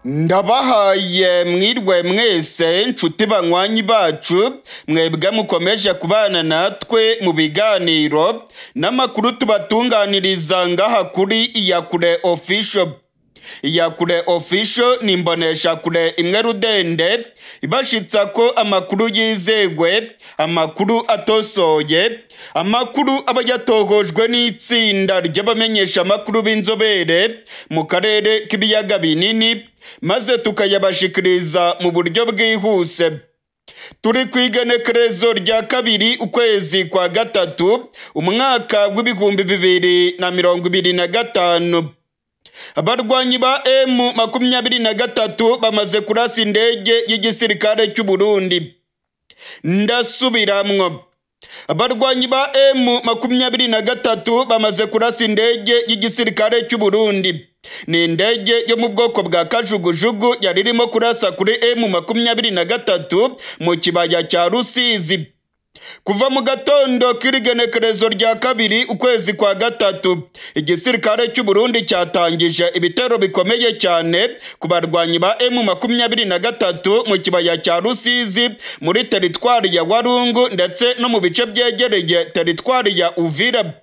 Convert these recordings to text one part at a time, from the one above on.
Ndabahaye mwirwe mwese nshuti banywanyi bacu mwebwe mukomeje kubana natwe mu biganiro n'amakuru tubatunganiriza ngaha kuri Iyakure Official. Iyakure Official ni imboneshakure imwe rudende ibashitsa ko amakuru yizegwe, amakuru atosoye, amakuru aba yatohojwe n'itsinda ry'abamenyesha amakuru b'inzobere mu karere k'ibiyaga binini, maze tukayabashikiriza mu buryo bwihuse. Turi kwigenekerezo rya kabiri ukwezi kwa gatatu umwaka w'ibihumbi 2025. Abarwanyi ba M23 bamaze kurasa indege y'igisirikare cy'u Burundi. Ndasubiramwo. Abarwanyi ba M23 bamaze kurasa indege y'igisirikare cy'u Burundi. Ni indege yo mu bwoko bwa kajugujugu yari irimo kurasa kuri M23 mu kibaya cya Rusizi. Kuva mu gatondo k'igenekerezo rya kabiri ukwezi kwa gatatu, igisirikare cy'u Burundi cyatangije ibitero bikomeye cyane ku barwanyi ba M23 mu kibaya cya Rusizi, muri teritwari ya Walungu ndetse no mu bice byegereye teritwari ya Uvira.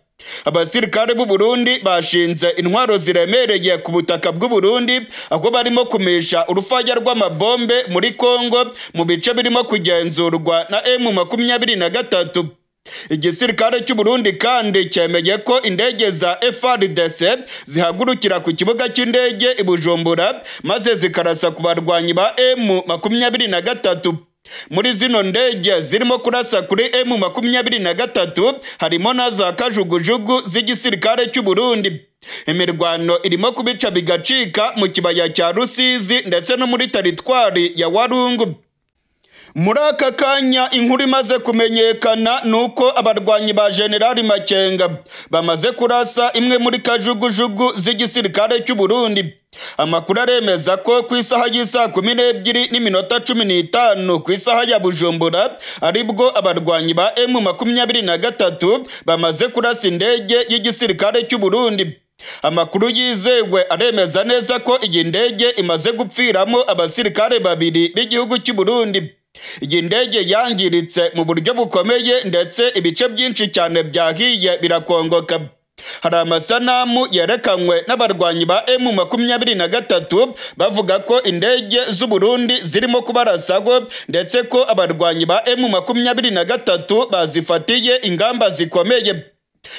Abasirikare b'u Burundi bashinze intwaro ziremereye ku butaka bw'u Burundi, aho barimo kumisha urufaya rw'amabombe muri Kongo mu bice birimo kugenzurwa na M23. Igisirikare cy'u Burundi kandi cyemeye ko indege za FARDC zihagurukira ku kibuga cy'indege i Bujumbura maze zikarasa ku barwanyi ba M23. Muri zino ndege zirimo kurasa kuri M23 harimo na za kajugujugu z'igisirikare cy'u Burundi. Imirwano irimo kubica bigacika mu kibaya cya Rusizi ndetse no muri teritwari ya Walungu. Muri aka kanya inkuru imaze kumenyekana nuko abarwanyi ba General Makenga bamaze kurasa imwe muri kajugujugu z'igisirikare cy'u Burundi. Amakuru aremeza ko ku isaha y'isa 12:15 ku isaha ya Bujumbura aribwo abarwanyi ba M23 bamaze kurasa indege y'igisirikare cy'u Burundi. Amakuru yizewe aremeza neza ko iyi ndege imaze gupfiramo abasirikare babiri b'igihugu cy'u Burundi. Iyi ndege yangiritse mu buryo bukomeye ndetse ibice byinshi cyane byahiye birakongoka. Hari amasanamu yerekanywe n'abarwanyi ba M23 bavuga ko indege z'u Burundi zirimo kubarasaho ndetse ko abarwanyi ba M23 bazifatiye ingamba zikomeye.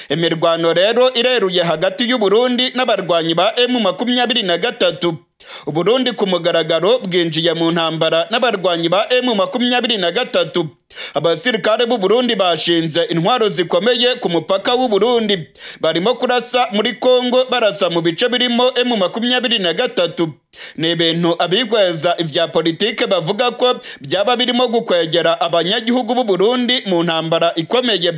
Imirwano rero ireruye hagati y'u Burundi n'abarwanyi ba M23. U Burundi ku mugaragaro bwinjiye mu ntambara n'abarwanyi ba M23. Abasirikare b'u Burundi bashinze intwaro zikomeye ku mupaka w'u Burundi, barimo kurasa muri Kongo barasa mu bice birimo M23. Ni ibintu abigweza ivya politike bavuga ko byaba birimo gukwegera abanyagihugu b'u Burundi mu ntambara ikomeye.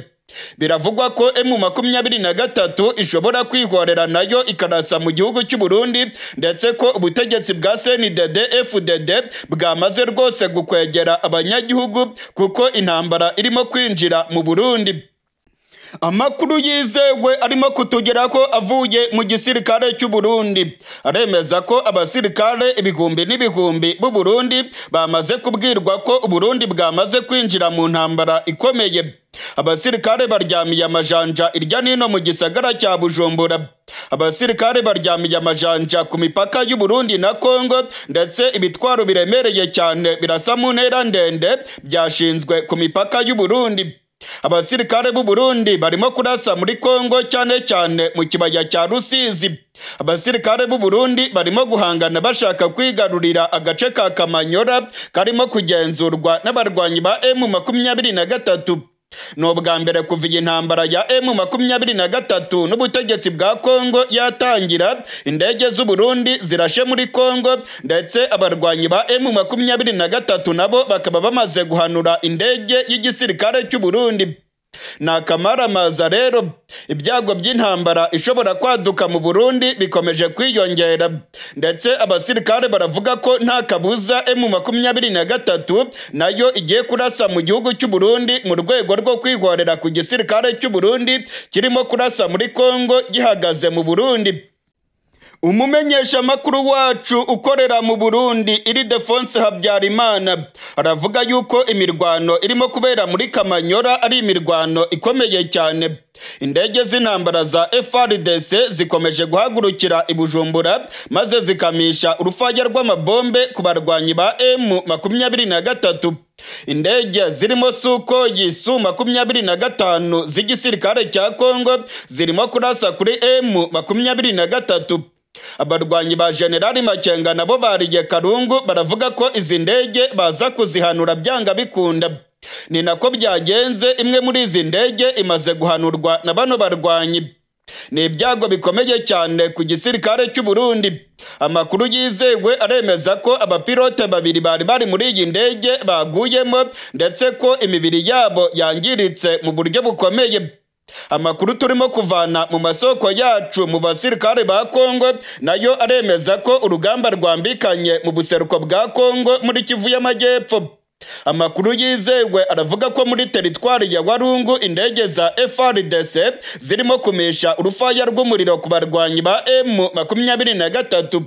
Biravugwa ko M23 ishobora kwihorera nayo ikarasa mu gihugu cy'u Burundi ndetse ko ubutegetsi bwa CNDD-FDD bwamaze rwose gukwegera abanyagihugu kuko intambara irimo kwinjira mu Burundi. Amakuru yizewe arimo kutugeraho avuye mu gisirikare cy'u Burundi aremeza ko abasirikare ibihumbi n'ibihumbi b'u Burundi bamaze kubwirwa ko u Burundi bwamaze kwinjira mu ntambara ikomeye. Abasirikare baryamiye amajanja irya nino mu gisagara cya Bujumbura. Abasirikare baryamiye amajanja ku mipaka y'u Burundi na Kongo ndetse ibitwaro biremereye cyane birasa mu ntera ndende byashinzwe ku mipaka y'u Burundi. Abasirikare b'u Burundi barimo kurasa muri Kongo cyane cyane mu kibaya cya Rusizi. Abasirikare b'u Burundi barimo guhangana bashaka kwigarurira agace ka Kamanyora karimo kugenzurwa n'abarwanyi ba M23. No bwa mbere kuva iyi ntambara ya M23 n'ubutegetsi bwa Kongo yatangira, indege z'u Burundi zirashe muri Kongo ndetse abarwanyi ba M23 nabo bakaba bamaze guhanura indege y'igisirikare cy'u Burundi. Nakamaramaza rero ibyago by'intambara ishobora kwaduka mu Burundi bikomeje kwiyongera ndetse abasirikare baravuga ko nta kabuza M23 nayo igiye kurasa mu gihugu cy'u Burundi mu rwego rwo kwihorera ku gisirikare cy'u Burundi kirimo kurasa muri Kongo gihagaze mu Burundi. umumenyesha makuru wacu ukorera mu Burundi Ildefonse Habyarimana aravuga yuko imirwano irimo kubera muri Kamanyora ari imirwano ikomeye cyane. Indege z'intambara za FARDC zikomeje guhagurukira i Bujumbura maze zikamisha urufaya rw'amabombe ku barwanyi ba M23. Indege zirimo Sukhoi Su-25 z'igisirikare cya Kongo zirimo kurasa kuri M23. Abarwanyi ba General Makenga nabo bariye Karungu baravuga ko izi ndege baza kuzihanura byanga bikunda. Ni nako byagenze, imwe muri izi ndege imaze guhanurwa na bano barwanyi. Ni ibyago bikomeye cyane ku gisirikare cy'u Burundi. Amakuru yizewe aremeza ko abapilote babiri bari muri iyi ndege baguyemo ndetse ko imibiri yabo yangiritse mu buryo bukomeye. Amakuru turimo kuvana mu masoko yacu mu basirikare ba Kongo nayo aremeza ko urugamba rwambikanye mu buseruko bwa Kongo muri Kivu y'Amajyepfo. Amakuru yizewe aravuga ko muri teritwari ya Warungu indege za FARDC zirimo kumisha urufaya rw'umuriro ku barwanyi ba M23.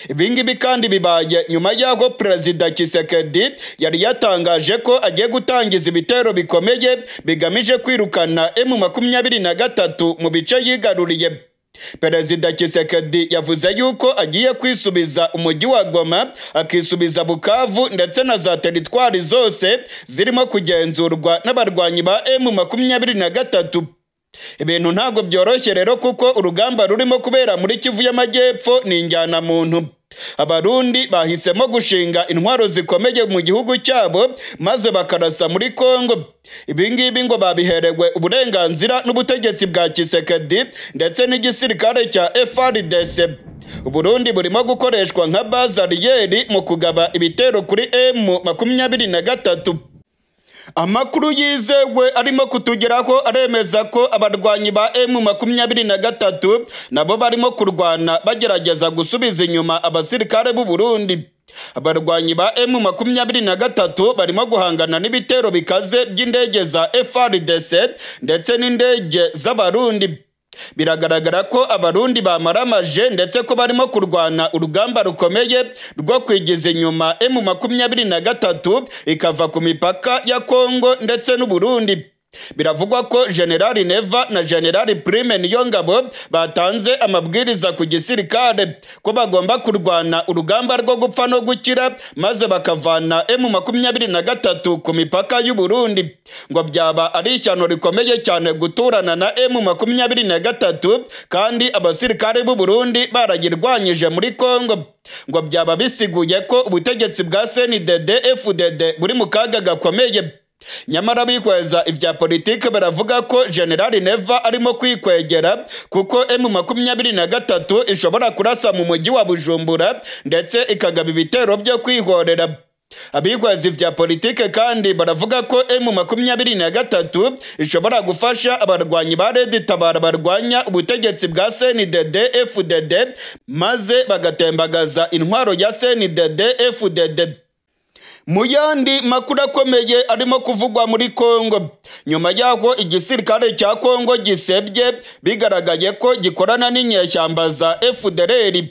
Ibingibi kandi bibaye nyuma y'aho Perezida Tshisekedi yari yatangaje ko agiye gutangiza ibitero bikomeye bigamije kwirukana M23 mu bice yigaruriye. Perezida Tshisekedi yavuze yuko agiye kwisubiza umujyi wa Goma, akisubiza Bukavu ndetse na za teritwari zose zirimo kugenzurwa n'abarwanyi ba M23. Ibintu ntabwo byoroshye rero kuko urugamba rurimo kubera muri Kivu y'Amajyepfo ni injyana muntu. Abarundi bahisemo gushinga intwaro zikomeye mu gihugu cyabo maze bakarasa muri Kongo. Ibingibi ngo babiherewe uburenganzira n'ubutegetsi bwa Tshisekedi ndetse n'igisirikare cya FARDC. Uburundi burimo gukoreshwa nka bazariyeri mu kugaba ibitero kuri M23. Amakuru yizewe arimo kutugeraho aremeza ko abarwanyi ba M23 nabo barimo kurwana bagerageza gusubiza inyuma abasirikare b'u Burundi. Abarwanyi ba M23 barimo guhangana n'ibitero bikaze by'indege za FARDC ndetse n'indege z'abarundi. Biragaragara ko abarundi bamaramaje ndetse ko barimo kurwana urugamba rukomeye rwo kwigiza inyuma M23 ikava ku mipaka ya Kongo ndetse n'u Burundi. Biravugwa ko General Neva na General Prime Niyongabo batanze amabwiriza ku gisirikare ko bagomba kurwana urugamba rwo gupfa no gukira maze bakavana M23 ku mipaka y'u Burundi. Ngo byaba ari ishyano rikomeye cyane guturana na M23 kandi abasirikare b'u Burundi baragirwanyije muri Kongo. Ngo byaba bisiguye ko ubutegetsi bwa CNDD-FDD buri mu kaga gakomeye. Nyamara bikweza ibya politike baravuga ko General Neva arimo kwikwegera kuko M23 ishobora kurasa mu mujyi wa Bujumbura ndetse ikagaba ibitero byo kwihorera. Abikweza ibya politike kandi baravuga ko M23 ishobora gufasha abarwanyi ba Red Tabara barwanya ubutegetsi bwa CNDD-FDD maze bagatembagaza intwaro ya CNDD-FDD. Mu yandi makuru akomeye arimo kuvugwa muri Kongo, nyuma y'aho igisirikare cya Kongo gisebye bigaragaye ko gikorana n'inyeshyamba za FDLR.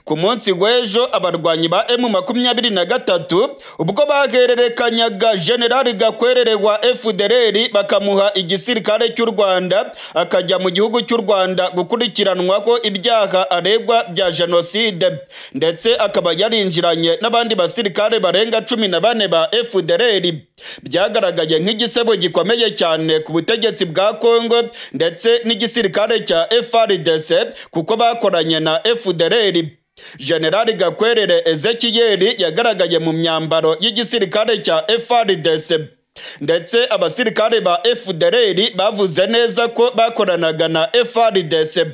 Ku munsi w'ejo abarwanyi ba M23 ubwo bahererekanyaga General Gakwerere wa FDLR bakamuha igisirikare cy'u Rwanda akajya mu gihugu cy'u Rwanda gukurikiranwaho ibyaha aregwa bya jenoside ndetse akaba yarinjiranye n'abandi basirikare barenga 14 ba FDLR. Byagaragaye nk'igisebo gikomeye cyane ku butegetsi bwa Kongo ndetse n'igisirikare cya FARDC kuko bakoranye na FDLR. General Gakwerere Ezekiel yagaragaye mu myambaro y'igisirikare cya FARDC ndetse abasirikare ba FDLR bavuze neza ko bakoranaga na FARDC.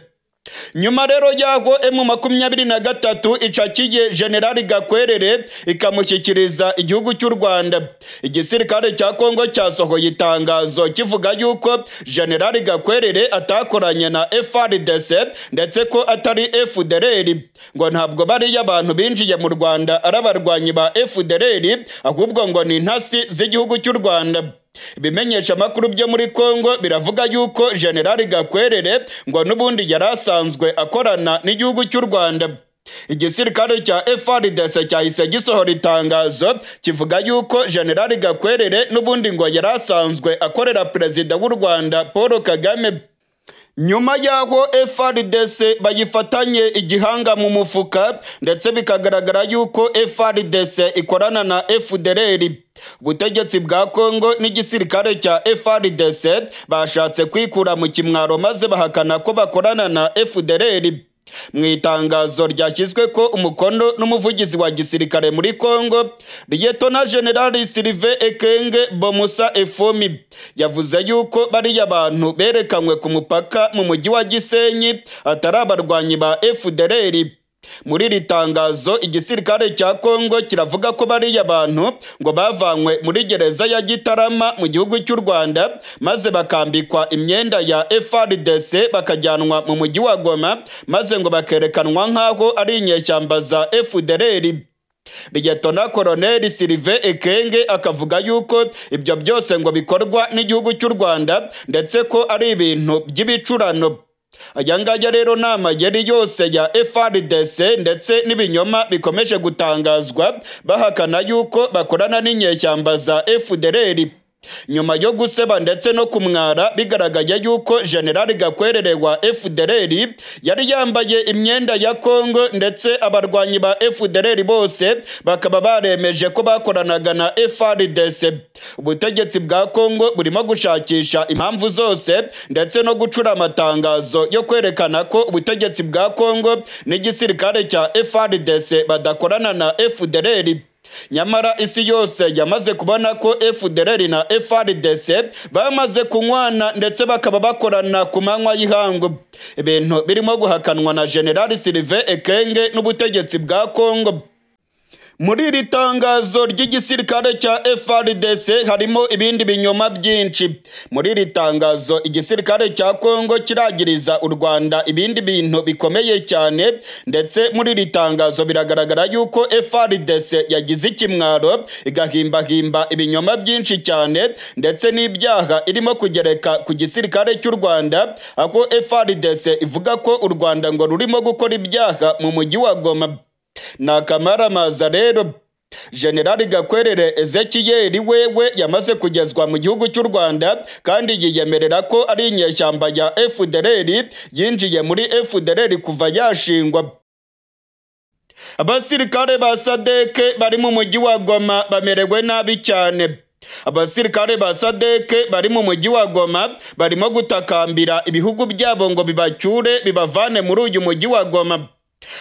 Nyuma rero y'aho M23 icakiye General Gakwerere ikamushyikiriza igihugu cy'u Rwanda, igisirikare cya Kongo cyasohoye itangazo kivuga yuko General Gakwerere atakoranye na FARDC ndetse ko atari FDLR. Ngo ntabwo bari y'abantu binjiye mu Rwanda arabarwanyi ba FDLR ahubwo ngo ni intasi z'igihugu cy'u Rwanda. ibimenyesha amakuru byo muri Kongo biravuga yuko General Gakwerere ngo n'ubundi yari asanzwe akorana n'igihugu cy'u Rwanda. Igisirikare cya FARDC cyahise gisohora itangazo kivuga yuko General Gakwerere n'ubundi ngo yari asanzwe akorera perezida w'u Rwanda Paul Kagame. Nyuma yaho FARDC bayifatanye igihanga mu mufuka ndetse bikagaragara yuko FARDC ikorana na FDLR. Ubutegetsi bwa Kongo n'igisirikare cya FARDC bashatse kwikura mu kimwaro maze bahakana ko bakorana na FDLR. Mu itangazo ryashyizwe ko umukono n'umuvugizi wa gisirikare muri Kongo, Lieutenant General Sylvain Ekenge Bomusa Efomi yavuze yuko bari abantu berekanywe ku mupaka mu mujyi wa Gisenyi atari abarwanyi ba FDLR. Muri iri tangazo igisirikare cya Kongo kiravuga ko bari abantu ngo bavanywe muri gereza ya Gitarama mu gihugu cy'u Rwanda maze bakambikwa imyenda ya FARDC bakajyanwa mu mujyi wa Goma maze ngo bakerekanwa nkaho ari inyeshyamba za FDLR. Lieutenant Colonel Sylvain Ekenge akavuga yuko ibyo byose ngo bikorwa n'igihugu cy'u Rwanda ndetse ko ari ibintu by'ibicurano. Aya ngaya rero ni amayeri yose ya FARDC ndetse n'ibinyoma bikomeje gutangazwa bahakana yuko bakorana n'inyeshyamba za FDLR. Nyuma yo guseba ndetse no kumwara bigaragaye yuko General Gakwerere wa FDLR yari yambaye imyenda ya Kongo ndetse abarwanyi ba FDLR bose bakaba baremeje ko bakoranaga na FARDC. Ubutegetsi bwa Kongo burimo gushakisha impamvu zose ndetse no gucura amatangazo yo kwerekana ko ubutegetsi bwa Kongo n'igisirikare cya FARDC badakorana na FDLR. Nyamara isi yose yamaze kubona ko FDLR na FARDC bamaze kunywana ndetse bakaba bakorana ku manywa y'ihangu. Ibintu birimo guhakanwa na General Sylvain Ekenge n'ubutegetsi bwa Kongo. Muri iri tangazo ry'igisirikare cya FARDC harimo ibindi binyoma byinshi. Muri iri tangazo igisirikare cya Kongo kiragiriza u Rwanda ibindi bintu bikomeye cyane ndetse muri iri tangazo biragaragara yuko FARDC yagize ikimwaro igahimbahimba ibinyoma byinshi cyane ndetse n'ibyaha irimo kugereka ku gisirikare cy'u Rwanda, aho FARDC ivuga ko u Rwanda ngo rurimo gukora ibyaha mu mujyi wa Goma. Nakamaramaza rero General Gakwerere Ezekiel wewe yamaze kugezwa mu gihugu cy'u Rwanda kandi yiyemerera ko ari inyeshyamba ya FDLR yinjiye muri FDLR kuva yashingwa. Abasirikare ba SADC bari mu mujyi wa Goma bamerewe nabi cyane. Abasirikare ba SADC bari mu mujyi wa Goma barimo gutakambira ibihugu byabo ngo bibacyure bibavane muri uyu mujyi wa Goma.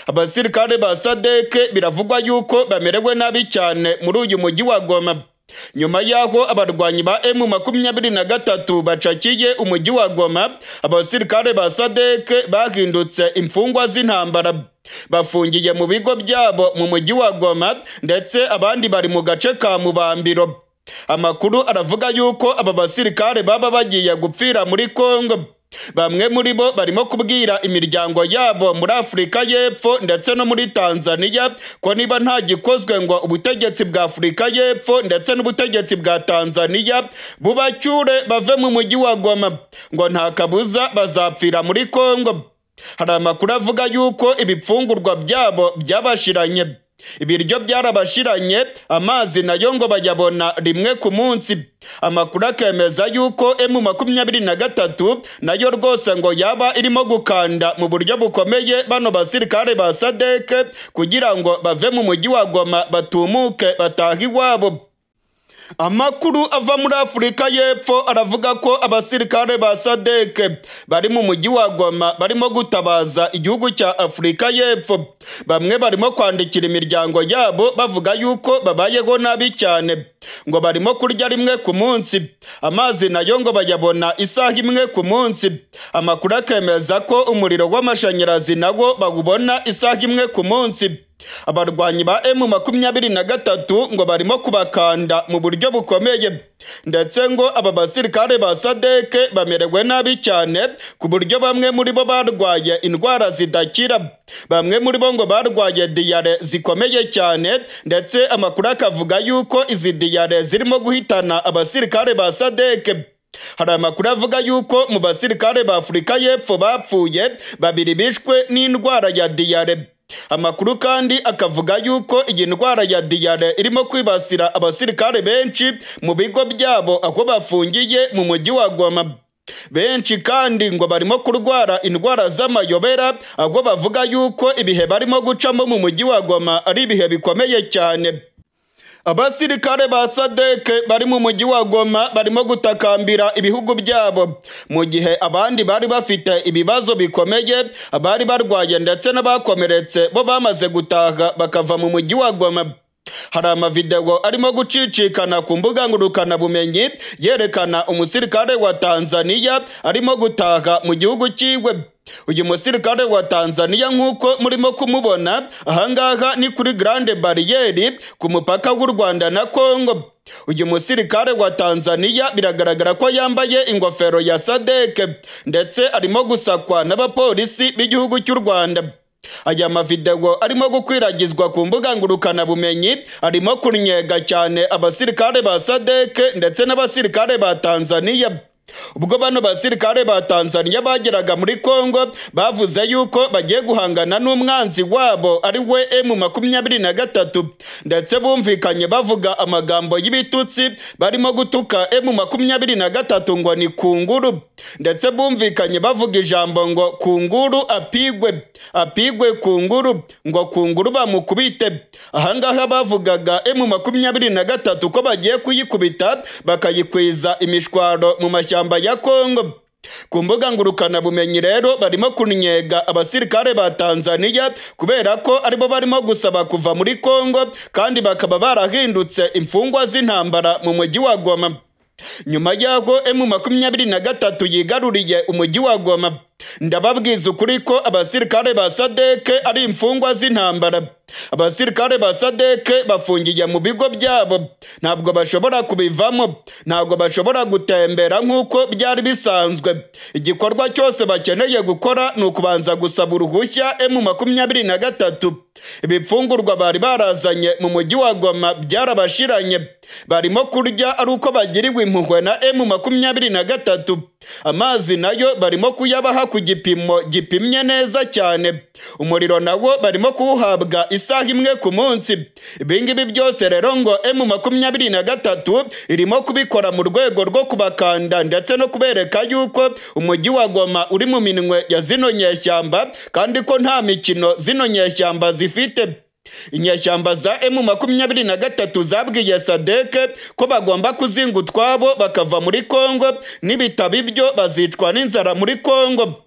Abasirikare ba SADC biravugwa yuko bamerewe nabi cyane muri uyu mujyi wa Goma. Nyuma yaho abarwanyi ba M23 bacakiye umujyi wa Goma, abasirikare ba SADC bahindutse imfungwa z'intambara. Bafungiye mu bigo byabo mu mujyi wa Goma ndetse abandi bari mu gace ka Mubambiro. Amakuru aravuga yuko aba basirikare baba bagiye gupfira muri Kongo. Bamwe muri bo barimo kubwira imiryango yabo muri Afurika y'Epfo ndetse no muri Tanzania ko niba nta gikozwe ngo ubutegetsi bwa Afurika y'Epfo ndetse n'ubutegetsi bwa Tanzania bubacyure bave mu mujyi wa Goma ngo nta kabuza bazapfira muri Kongo. Hari amakuru avuga yuko ibipfungurwa byabo byabashiranye. Ibiryo byarabashiranye, amazi nayo ngo bayabona rimwe ku munsi. Amakuru akemeza yuko M23 nayo rwose ngo yaba irimo gukanda mu buryo bukomeye bano basirikare ba SADC kugira ngo bave mu mujyi wa Goma batumuke bataha iwabo. Amakuru ava muri Afurika y'Epfo aravuga ko abasirikare ba SADC bari mu mujyi wa Goma barimo gutabaza igihugu cya Afurika y'Epfo. Bamwe barimo kwandikira imiryango yabo bavuga yuko babayeho nabi cyane, ngo barimo kurya rimwe ku munsi, amazi nayo ngo bayabona isaha imwe ku munsi. Amakuru akemeza ko umuriro w'amashanyarazi nawo bawubona isaha imwe ku munsi. abarwanyi ba M23 ngo barimo kubakanda mu buryo bukomeye, ndetse ngo aba basirikare ba SADC bamerewe nabi cyane ku buryo bamwe muri bo barwaye indwara zidakira, bamwe muri bo ngo barwaye diyare zikomeye cyane, ndetse amakuru akavuga yuko izi diyare zirimo guhitana abasirikare ba SADC. Hari amakuru avuga yuko mu basirikare ba Afurika y'Epfo bapfuye 2 bishwe n'indwara ya diyare. Amakuru kandi akavuga yuko iyi ndwara ya diyare irimo kwibasira abasirikare benshi mu bigo byabo aho bafungiye mu mujyi wa Goma. Benshi kandi ngo barimo kurwara indwara z'amayobera, aho bavuga yuko ibihe barimo gucamo mu mujyi wa Goma ari ibihe bikomeye cyane. Abasirikare ba SADC bari mu mujyi wa Goma barimo gutakambira ibihugu byabo, mu gihe abandi bari bafite ibibazo bikomeye, abari barwaye ndetse n'abakomeretse bo bamaze gutaha bakava mu mujyi wa Goma. Hari amavideo arimo gucicikana ku mbuga ngurukana bumenyi yerekana umusirikare wa Tanzania arimo gutaha mu gihugu cyiwe. Uyu musirikare wa Tanzania nk'uko murimo kumubona ahangaha ni kuri Grande Barriere ku mupaka w'u Rwanda na Congo. Uyu musirikare wa Tanzania biragaragara ko yambaye ingofero ya SADC ndetse arimo gusakwa n'abapolisi b'igihugu cy'u Rwanda. Aya mavideo arimo gukwiragizwa ku mbuga ngurukana bumenyi arimo kunyega cyane abasirikare ba SADC ndetse n'abasirikare ba Tanzania. Ubwo bano basirikare ba Tanzania bageraga muri Congo bavuze yuko bagiye guhangana n'umwanzi wabo ari we M23, ndetse bumvikanye bavuga amagambo y'ibitutsi barimo gutuka M23 ngo ni kunguru, ndetse bumvikanye bavuga ijambo ngo kunguru apigwe kunguru, ngo kunguru bamukubite. Ahangaha bavugaga M23 ko bagiye kuyikubita bakayikwiza imishwaro mu mashyamba ya Congo. Ku mbuga ngurukana bumenyi rero barimo kunyega abasirikare ba Tanzania kubera ko aribo barimo gusaba kuva muri Congo kandi bakaba barahindutse imfungwa z'intambara mu mujyi wa Goma. Nyuma y'aho M23 yigaruriye umujyi wa Goma, ndababwiza ukuri ko abasirikare ba SADC ari imfungwa z'intambara. Abasirikare ba SADC bafungiye mu bigo byabo, ntabwo bashobora kubivamo, ntabwo bashobora gutembera nk'uko byari bisanzwe. Igikorwa cyose bakeneye gukora ni ukubanza gusaba uruhushya M23. Ibipfungurwa bari barazanye mu mujyi wa Goma byarabashiranye, barimo kurya ari uko bagiriwe impuhwe na M23. Amazi nayo barimo kuyabaha ku gipimo gipimye neza cyane, umuriro nawo barimo kuwuhabwa isaha imwe ku munsi. Ibingibi byose rero ngo M23 irimo kubikora mu rwego rwo kubakanda ndetse no kubereka yuko umujyi wa Goma uri mu minwe ya zino nyeshyamba kandi ko nta mikino zino nyeshyamba zifite. Inyeshyamba za M23 zabwiye SADC ko bagomba kuzinga utwabo bakava muri Congo, n'ibitabo ibyo bazicwa n'inzara muri Congo.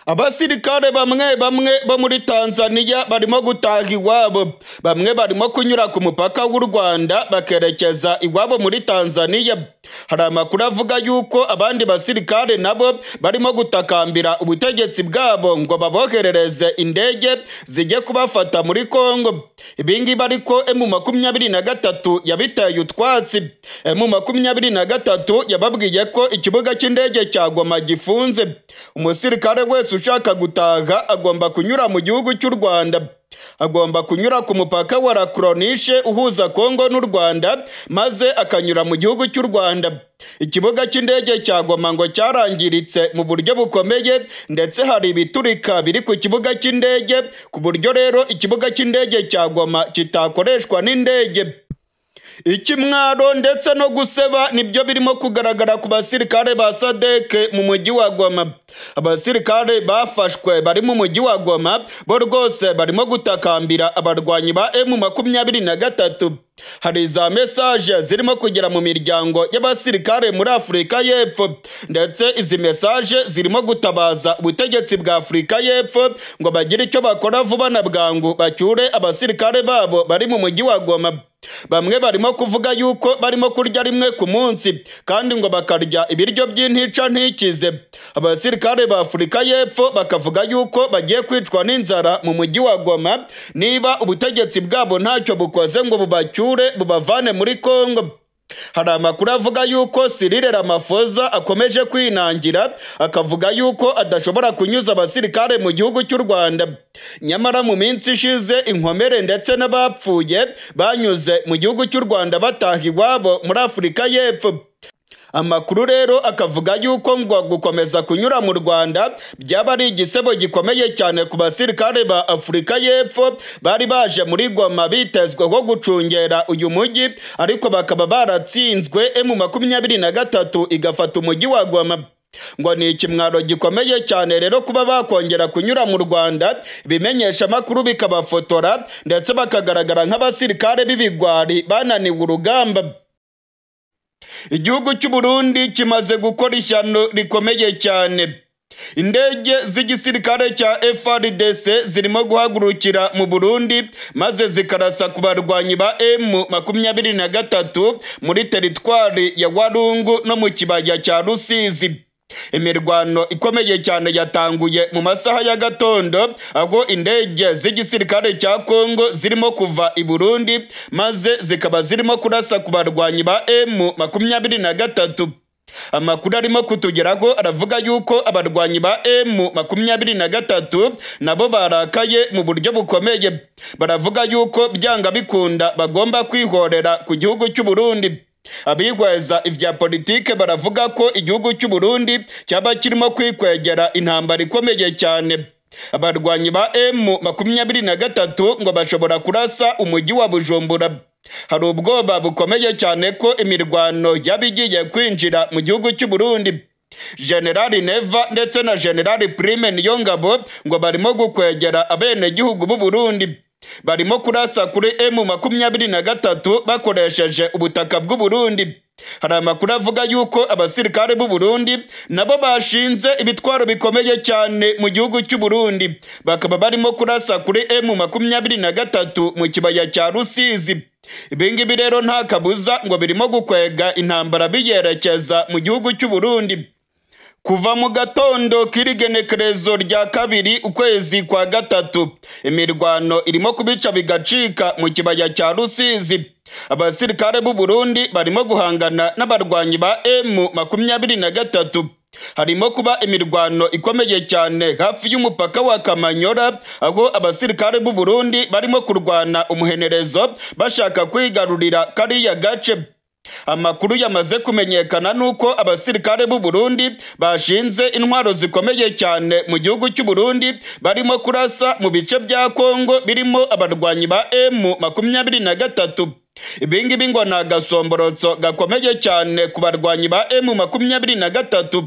Abasirikare bamwe bo muri Tanzania barimo gutaha iwabo, bamwe barimo kunyura ku mupaka w'u Rwanda bakerekeza iwabo muri Tanzania. Hari amakuru avuga yuko abandi basirikare nabo barimo gutakambira ubutegetsi bwabo ngo baboherereze indege zijye kubafata muri Congo. Ibingibi ariko M23 yabiteye utwatsi. M23 yababwiye ko ikibuga cy'indege cya Goma gifunze. Umusirikare wese ushaka gutaha agomba kunyura mu gihugu cy'u Rwanda, agomba kunyura ku mupaka wa Lakronishe uhuza Kongo n'u Rwanda maze akanyura mu gihugu cy'u Rwanda. Ikibuga cy'indege cya Goma ngo cyarangiritse mu buryo bukomeye, ndetse hari ibiturika biri ku kibuga cy'indege ku buryo rero ikibuga cy'indege cya Goma kitakoreshwa n'indege. Ikimwaro ndetse no guseba nibyo birimo kugaragara ku basirikare ba SADC mu mujyi wa Goma. Abasirikare bafashwe bari mu mujyi wa Goma bo rwose barimo gutakambira abarwanyi ba M23. Hari za message zirimo kugera mu miryango y'abasirikare muri Afurika y'Epfo, ndetse izi message zirimo gutabaza ubutegetsi bwa Afurika y'Epfo ngo bagire icyo bakora vuba na bwangu bacyure abasirikare babo bari mu mujyi wa Goma. bamwe barimo kuvuga yuko barimo kurya rimwe ku munsi kandi ngo bakarya ibiryo by'intica ntikize. Abasirikare ba Afurika y'Epfo bakavuga yuko bagiye kwicwa n'inzara mu mujyi wa Goma niba ubutegetsi bwabo ntacyo bukoze ngo bubacyure bubavane muri Kongo. Hari amakuru avuga yuko Cyril Ramaphosa akomeje kwinangira akavuga yuko adashobora kunyuza abasirikare mu gihugu cy'u Rwanda. Nyamara mu minsi ishize inkomere ndetse n'abapfuye banyuze mu gihugu cy'u Rwanda bataha iwabo muri Afurika y'Epfo. Amakuru rero akavuga yuko ngo gukomeza kunyura mu Rwanda byaba ari igisebo gikomeye cyane ku basirikare ba Afurika y'Epfo bari baje muri Goma bitezweho gucungera uyu mujyi, ariko bakaba baratsinzwe M23 igafata umujyi wa Goma. Ngo ni ikimwaro gikomeye cyane rero kuba bakongera kunyura mu Rwanda, bimenyesha amakuru bikabafotora ndetse bakagaragara nk'abasirikare b'ibigwari bananiwe urugamba. Igihugu cy'u Burundi kimaze gukora ishyano rikomeye cyane. Indege z'igisirikare cya FARDC zirimo guhagurukira mu Burundi maze zikarasa ku barwanyi ba M23 muri teritwari ya Walungu no mu kibaya cya Rusizi. Imirwano ikomeye cyane yatanguye mu masaha ya gatondo aho indege z'igisirikare cya Kongo zirimo kuva i Burundi maze zikaba zirimo kurasa ku barwanyi ba M23. Amakuru arimo kutugeraho aravuga yuko abarwanyi ba M23 nabo barakaye mu buryo bukomeye. Baravuga yuko byanga bikunda bagomba kwihorera ku gihugu cy'u Burundi. Abihweza ivya politike baravuga ko igihugu cy'u Burundi cyaba kirimo kwikwegera intambara ikomeye cyane. Abarwanyi ba M23 ngo bashobora kurasa umujyi wa Bujumbura. Hari ubwoba bukomeye cyane ko imirwano yabigiye kwinjira mu gihugu cy'u Burundi. General Neva ndetse na General Prime Niyongabo ngo barimo gukwegera abene gihugu b'u Burundi. Barimo kurasa kuri M23 bakoresheje ubutaka bw'u Burundi. Hari amakuru avuga yuko abasirikare b'u Burundi nabo bashinze ibitwaro bikomeye cyane mu gihugu cy'u Burundi, bakaba barimo kurasa kuri M23 mu kibaya cya Rusizi. Ibingibi rero nta kabuza ngo birimo gukwega intambara biyerekeza mu gihugu cy'u Burundi. Kuva mu gatondo k'irigenekerezo rya kabiri ukwezi kwa gatatu, imirwano irimo kubica bigacika mu kibaya cya Rusizi. Abasirikare b'u Burundi barimo guhangana n'abarwanyi ba M23. Harimo kuba imirwano ikomeye cyane hafi y'umupaka wa Kamanyora, aho abasirikare b'u Burundi barimo kurwana umuhenerezo bashaka kwigarurira kariya gace. Amakuru yamaze kumenyekana nuko abasirikare b'u Burundi bashinze intwaro zikomeye cyane mu gihugu cy'u Burundi barimo kurasa mu bice bya Kongo birimo abarwanyi ba M23. Ibingibi ngo ni agasomborotso gakomeye cyane ku barwanyi ba M23.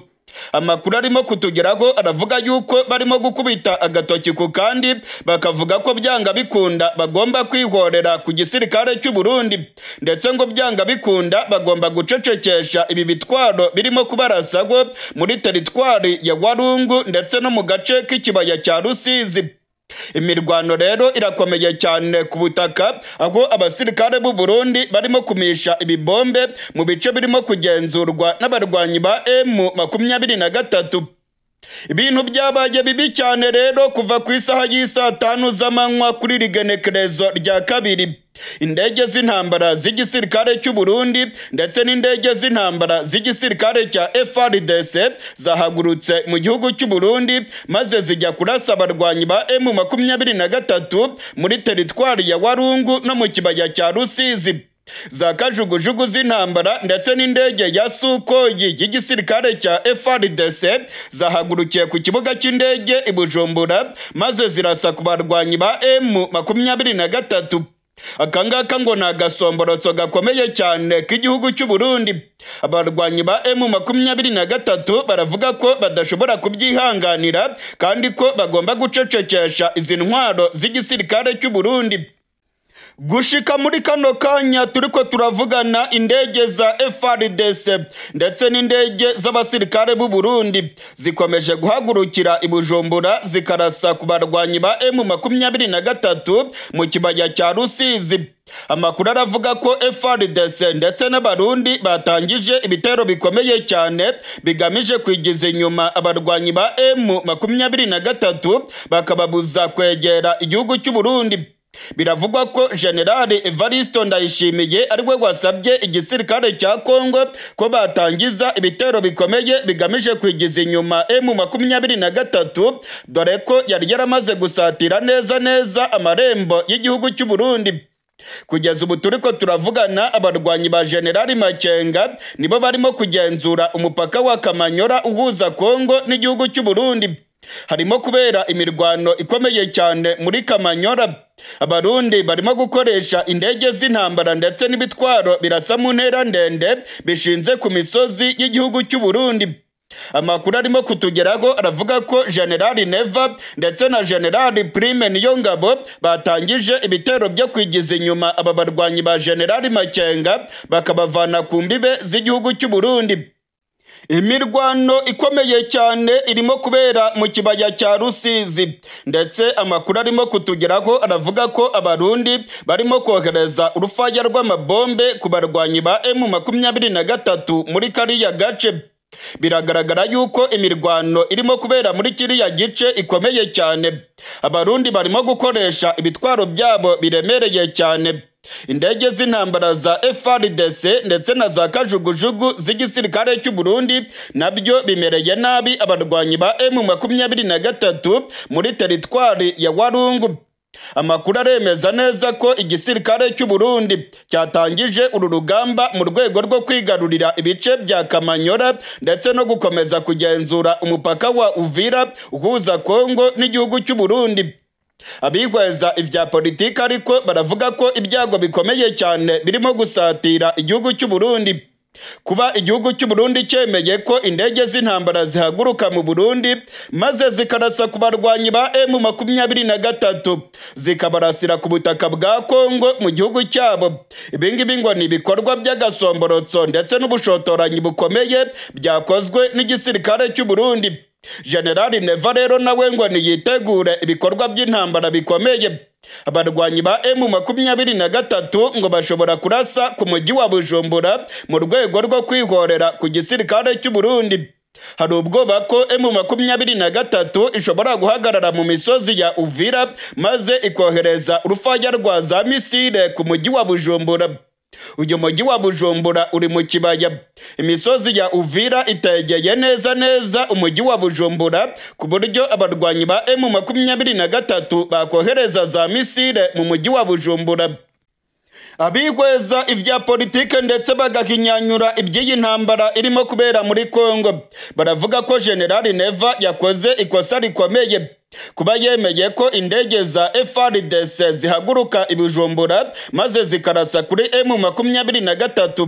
Amakuru arimo kutugeraho aravuga yuko barimo gukubita agatoki ku kandi bakavuga ko byanga bikunda bagomba kwihorera ku gisirikare cy'u Burundi, ndetse ngo byanga bikunda bagomba gucecekesha ibi bitwaro birimo kubarasaho muri teritwari ya Walungu ndetse no mu gace k'ikibaya cya Rusizi. Imirwano rero irakomeye cyane ku butaka, aho abasirikare b'u Burundi barimo kumisha ibibombe mu bice birimo kugenzurwa n'abarwanyi ba M23. Ibintu byabaye bibi cyane rero kuva ku isaha y'isa 5 z'amanywa kuri rigenekerezo rya kabiri. Indege z'intambara z'igisirikare cy'u Burundi ndetse n'indege z'intambara z'igisirikare cya FARDC zahagurutse mu gihugu cy'u Burundi maze zijya kurasa abarwanyi ba M23 muri teritwari ya Walungu no mu kibaya cya Rusizi. Za kajugujugu z'intambara ndetse n'indege ya Sukoyi y'igisirikare cya FARDC zahagurukiye ku kibuga cy'indege i Bujumbura maze zirasa ku barwanyi ba M23. Akangaka ngo ni agasomborotso gakomeye cyane k'igihugu cy'u Burundi. Abarwanyi ba M23 baravuga ko badashobora kubyihanganira kandi ko bagomba gucecekesha izi ntwaro z'igisirikare cy'u Burundi. Gushika muri kano kanya turiko turavugana indege za FARDC ndetse n'indege z'abasirikare b'u Burundi zikomeje guhagurukira i Bujumbura zikarasa ku barwanyi ba M23 mu kibaya cya Rusizi. Amakuru aravuga ko FARDC ndetse n'abarundi batangije ibitero bikomeye cyane bigamije kwigiza inyuma abarwanyi ba M23 bakababuza kwegera igihugu cy'u Burundi. Biravugwa ko General Evariste Ndayishimiye ariwe wasabye igisirikare cya Kongo ko batangiza ibitero bikomeye bigamije kwigiza inyuma M23 dore ko yari yaramaze gusatira neza amarembo y'igihugu cy'u Burundi. Kugeza ubu turiko turavugana abarwanyi ba General Makenga nibo barimo kugenzura umupaka wa Kamanyora uhuza Kongo n'igihugu cy'u Burundi. Harimo kubera imirwano ikomeye cyane muri Kamanyora. Abarundi barimo gukoresha indege z'intambara ndetse n'ibitwaro birasa mu ntera ndende bishinze ku misozi y'igihugu cy'u Burundi. Amakuru arimo kutugeraho aravuga ko General Neva ndetse na General Prime Niyongabo batangije ibitero byo kwigiza inyuma aba barwanyi ba General Makenga bakabavana ku mbibe z'igihugu cy'u Burundi. Imirwano ikomeye cyane irimo kubera mu kibaya cya Rusizi ndetse amakuru arimo kutugeraho aravuga ko abarundi barimo kohereza urufaya rw'amabombe ku barwanyi ba M23 muri kariya gace. Biragaragara yuko imirwano irimo kubera muri kiriya gice ikomeye cyane. Abarundi barimo gukoresha ibitwaro byabo biremereye cyane. Indege z'intambara za FARDC ndetse na za kajugujugu z'igisirikare cy'u Burundi nabyo bimereye nabi abarwanyi ba M23 muri teritwari ya Warungu. Amakuru aremeza neza ko igisirikare cy'u Burundi cyatangije uru rugamba mu rwego rwo kwigarurira ibice bya Kamanyora ndetse no gukomeza kugenzura umupaka wa Uvira uhuza Kongo n'igihugu cy'u Burundi. Abihweza ivya politika ariko baravuga ko ibyago bikomeye cyane birimo gusatira igihugu cy'u Burundi. Kuba igihugu cy'u Burundi cyemeye ko indege z'intambara zihaguruka mu Burundi maze zikarasa ku barwanyi ba M23 zikabarasira ku butaka bwa Kongo mu gihugu cyabo. Ibingibi ngo ni ibikorwa by'agasomborotso ndetse n'ubushotoranyi bukomeye byakozwe n'igisirikare cy'u Burundi. General Neva rero nawe ngo niyitegure ibikorwa by'intambara bikomeye. Abarwanyi ba M23 ngo bashobora kurasa ku mujyi wa Bujumbura mu rwego rwo kwihorera ku gisirikare cy'u Burundi. Hari ubwoba ko M23 ishobora guhagarara mu misozi ya Uvira maze ikohereza urufaya rwa za misile ku mujyi wa Bujumbura. Uyu mujyi wa Bujumbura uri mu kibaya. Imisozi ya Uvira itegeye neza umujyi wa Bujumbura ku buryo abarwanyi ba M23 bakohereza za misile mu mujyi wa Bujumbura. Abihweza ivya politike ndetse bagahinyanyura iby'iyi ntambara irimo kubera muri Kongo baravuga ko General Neva yakoze ikosa rikomeye kuba yemeye ko indege za FARDC zihaguruka i Bujumbura maze zikarasa kuri M23.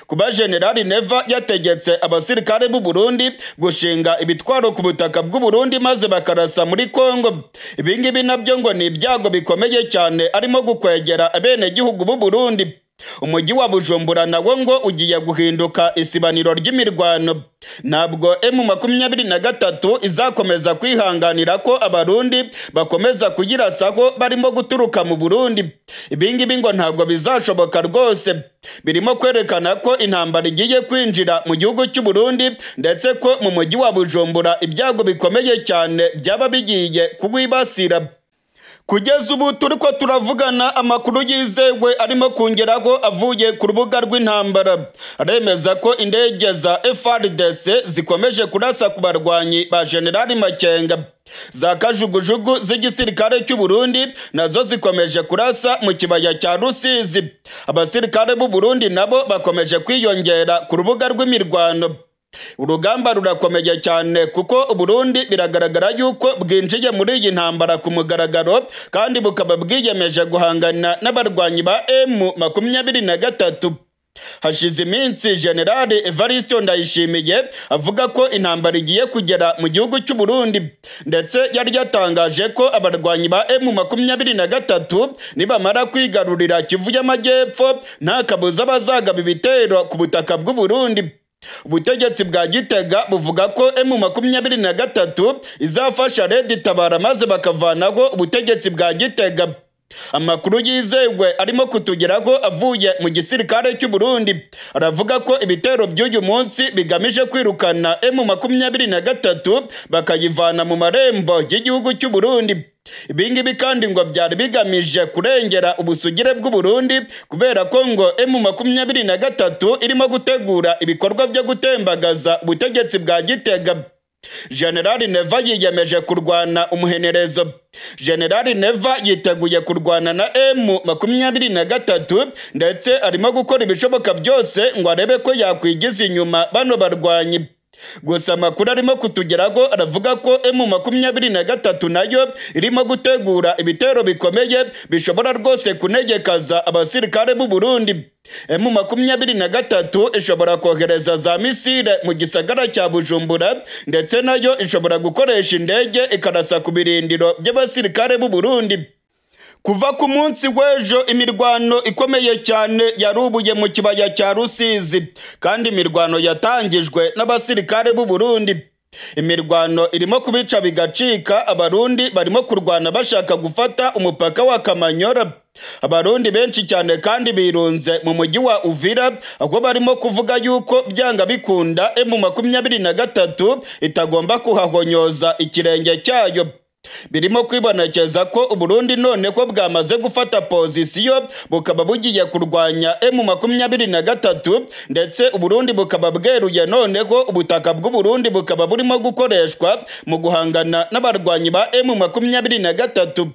Kuba General Neva yategetse abasirikare b'u Burundi gushinga ibitwaro ku butaka bw'u Burundi maze bakarasa muri Kongo. Ibingibi nabyo ngo ni ibyago bikomeye cyane arimo gukwegera abene gihugu b'u Burundi. Umujyi wa Bujumbura nawo ngo ugiye guhinduka isibaniro ry'imirwano. Ntabwo M23 izakomeza kwihanganira ko abarundi bakomeza kugirasaho barimo guturuka mu Burundi. Ibingibi ngo ntabwo bizashoboka rwose. Birimo kwerekana ko intambara igiye kwinjira mu gihugu cy'u Burundi ndetse ko mu mujyi wa Bujumbura ibyago bikomeye cyane byaba bigiye kugwibasira. Kugeza ubu turiko turavugana amakuru yizewe arimo kongeraho avuye ku rubuga rw'intambara. Aremeza ko indege za FARDC zikomeje kurasa ku barwanyi ba General Makenga. Za kajugujugu z'igisirikare cy'u Burundi nazo zikomeje kurasa mu kibaya cya Rusizi. Abasirikare b'u Burundi nabo bakomeje kwiyongera ku rubuga rw'imirwano. Urugamba rurakomeye cyane kuko Uburundi biragaragara yuko bwinjiye muri iyi ntambara ku mugaragaro kandi bukaba bwiyemeje guhangana n'abarwanyi ba M23. Hashize iminsi General Evariste Ndayishimiye avuga ko intambara igiye kugera mu gihugu cy'u Burundi, ndetse yari yatangaje ko abarwanyi ba M23 nibamara kwigarurira Kivu y'Amajyepfo nta kabuza bazagaba ibitero ku butaka bw'u Burundi. Ubutegetsi bwa Gitega buvuga ko M23 izafasha Red Tabara maze bakavanaho ubutegetsi bwa Gitega. Amakuru yizewe arimo kutugeraho avuye mu gisirikare cy'u Burundi aravuga ko ibitero by'uyu munsi bigamije kwirukana M23 bakayivana mu marembo y'igihugu cy'u Burundi. Ibingibi kandi ngo byari bigamije kurengera ubusugire bw'u Burundi kubera ko ngo M23 irimo gutegura ibikorwa byo gutembagaza ubutegetsi bwa Gitega. General Neva yiyemeje kurwana umuhenerezo. General Neva yiteguye kurwana na M23 ndetse arimo gukora ibishoboka byose ngo arebe ko yakwigiza inyuma bano barwanyi. Gusa amakuru arimo kutugeraho aravuga ko M23 nayo irimo gutegura ibitero bikomeye bishobora rwose kunegekaza abasirikare b'u Burundi. M23 ishobora kohereza za misile mu gisagara cya Bujumbura, ndetse nayo ishobora gukoresha indege ikarasa ku birindiro by'abasirikare b'u Burundi. Kuva ku munsi w'ejo imirwano ikomeye cyane yarubuye mu kibaya cya Rusizi, kandi imirwano yatangijwe n'abasirikare b'u Burundi. Imirwano irimo kubica bigacika, abarundi barimo kurwana bashaka gufata umupaka wa Kamanyora. Abarundi benshi cyane kandi birunze mu mujyi wa Uvira, aho barimo kuvuga yuko byanga bikunda M23 itagomba kuhahonyoza ikirenge cyayo. Birimo kwibonekeza ko Uburundi none ko bwamaze gufata pozisiyo bukaba bugiye kurwanya M23, ndetse Uburundi bukaba bweruye none ko ubutaka bw'u Burundi bukaba burimo gukoreshwa mu guhangana n'abarwanyi ba M23.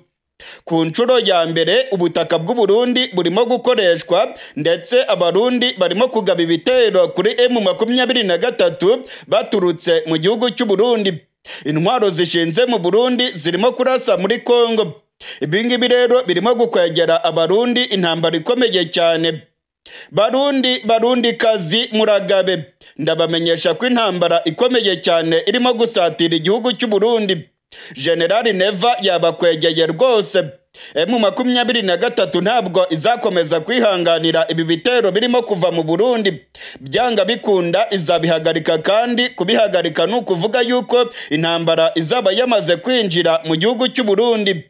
Ku nshuro ya mbere ubutaka bw'u Burundi burimo gukoreshwa, ndetse abarundi barimo kugaba ibitero kuri M23 baturutse mu gihugu cy'u Burundi. Intwaro zishinze mu Burundi zirimo kurasa muri Kongo. Ibingibi rero birimo gukwegera abarundi intambara ikomeye cyane. Barundi kazi muragabe, ndabamenyesha ko intambara ikomeye cyane irimo gusatira igihugu cy'u Burundi. General Neva yabakwegeye rwose. M23 ntabwo izakomeza kwihanganira ibi bitero birimo kuva mu Burundi. Byanga bikunda izabihagarika, kandi kubihagarika ni ukuvuga yuko intambara izaba yamaze kwinjira mu gihugu cy'u Burundi.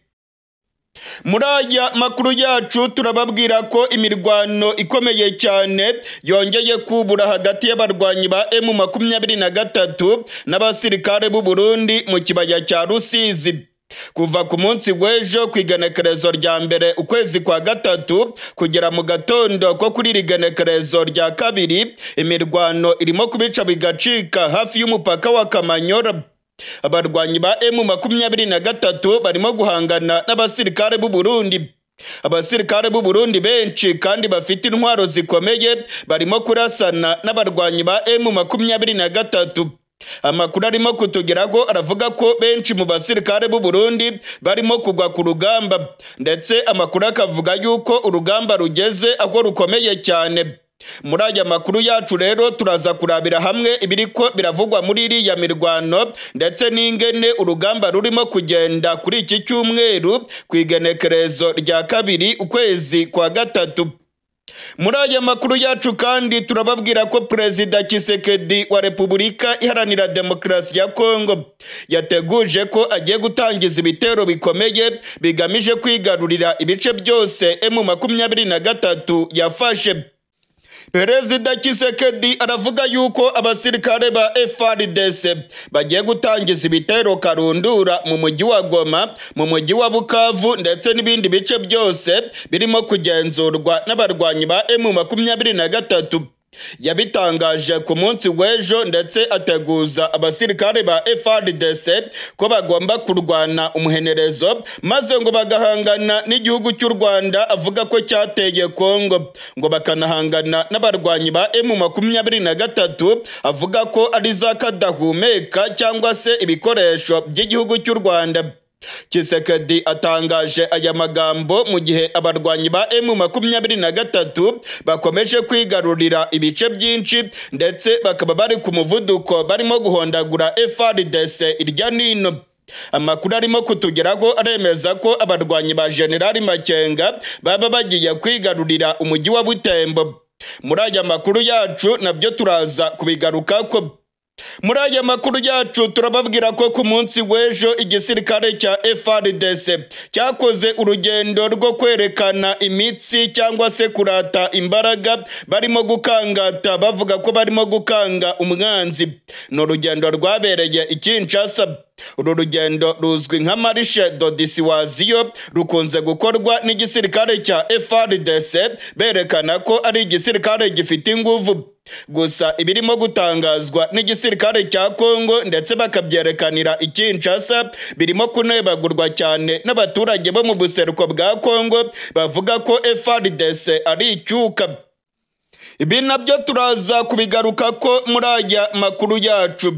Muri aya makuru yacu turababwira ko imirwano ikomeye cyane yongeye kubura hagati y'abarwanyi ba M23 n'abasirikare b'u Burundi mu kibaya cya Rusizi. Kuva ku munsi w'ejo ku igenekerezo rya mbere ukwezi kwa gatatu kugera mu gatondo ko kuri igenekerezo rya kabiri, imirwano irimo kubica bigacika hafi y'umupaka wa Kamanyora. Abarwanyi ba M23 barimo guhangana n'abasirikare b'u Burundi. Abasirikare b'u Burundi benshi kandi bafite intwaro zikomeye barimo kurasana n'abarwanyi ba M23. Amakuru arimo kutugeraho aravuga ko benshi mu basirikare b'u Burundi barimo kugwa ku rugamba, ndetse amakuru akavuga yuko urugamba rugeze aho rukomeye cyane. Muri aya makuru yacu rero turaza kurabira hamwe ibiriko biravugwa muri iriya mirwano, ndetse n'ingene urugamba rurimo kugenda kuri iki cyumweru ku igenekerezo rya kabiri ukwezi kwa gatatu. Muri aya makuru yacu kandi turababwira ko Perezida Tshisekedi wa Repubulika Iharanira Demokarasi ya Kongo yateguje ko agiye gutangiza ibitero bikomeye bigamije kwigarurira ibice byose M23 yafashe. Perezida Tshisekedi aravuga yuko abasirikare ba FARDC bagiye gutangiza ibitero karundura mu mujyi wa Goma, mu mujyi wa Bukavu, ndetse n'ibindi bice byose birimo kugenzurwa n'abarwanyi ba M23. Yabitangaje ku munsi w'ejo, ndetse ateguza abasirikare ba FARDC ko bagomba kurwana umuhenerezo maze ngo bagahangana n'igihugu cy'u Rwanda avuga ko cyateye Kongo, ngo bakanahangana n'abarwanyi ba M23 avuga ko ari za kadahumeka cyangwa se ibikoresho by'igihugu cy'u Rwanda. Tshisekedi atangaje aya magambo mu gihe abarwanyi ba M23 bakomeje kwigarurira ibice byinshi ndetse bakaba bari ku muvuduko barimo guhondagura FARDC irya nino. Amakuru arimo kutugeraho aremeza ko abarwanyi ba General Makenga baba bagiye kwigarurira umujyi wa Butembo. Muri aya makuru yacu nabyo turaza kubigarukako. Muri aya makuru yacu turababwira ko ku munsi w'ejo igisirikare cya FARDC cyakoze urugendo rwo kwerekana imitsi cyangwa se kurata imbaraga barimo gukangata bavuga ko barimo gukanga umwanzi. No rugendo rwabereye i Kinshasa. Uru rugendo ruzwi nka Marche de Dissuasion rukunze gukorwa n'igisirikare cya FARDC berekana ko ari igisirikare gifite inguvu. Gusa ibirimo gutangazwa n'igisirikare cya Kongo ndetse bakabyerekanira i Kinshasa birimo kunebagurwa cyane n'abaturage bo mu buseruko bwa Kongo bavuga ko FARDC ari icyuka. Ibi nabyo turaza kubigaruka ko muri aya makuru yacu.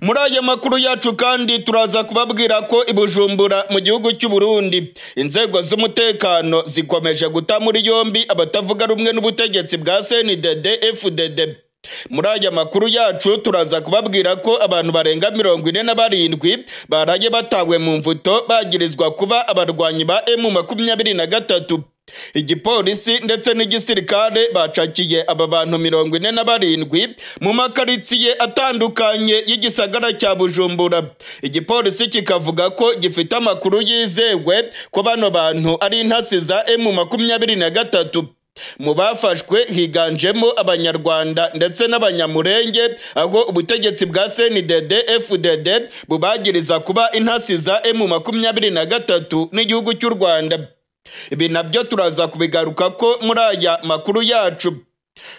Muri aya makuru yacu kandi turaza kubabwira ko i Bujumbura mu gihugu cy'u Burundi inzego z'umutekano zikomeje guta muri yombi abatavuga rumwe n'ubutegetsi bwa CNDD FDD. Muri aya makuru yacu turaza kubabwira ko abantu barenga 47 baraye batawe mu mvuto bagirizwa kuba abarwanyi ba M23. Igipolisi ndetse n'igisirikare bacakiye aba bantu 47 mu makaritsiye atandukanye y'igisagara cya Bujumbura. Igipolisi kikavuga ko gifite amakuru yizewe ko bano bantu ari intasi za M23. Mu bafashwe higanjemo abanyarwanda ndetse n'abanyamurenge, aho ubutegetsi bwa CNDD FDD bubagiriza kuba intasi za M23 n'igihugu cy'u Rwanda. Ibi nabyo turaza kubigaruka ko muri aya makuru yacu.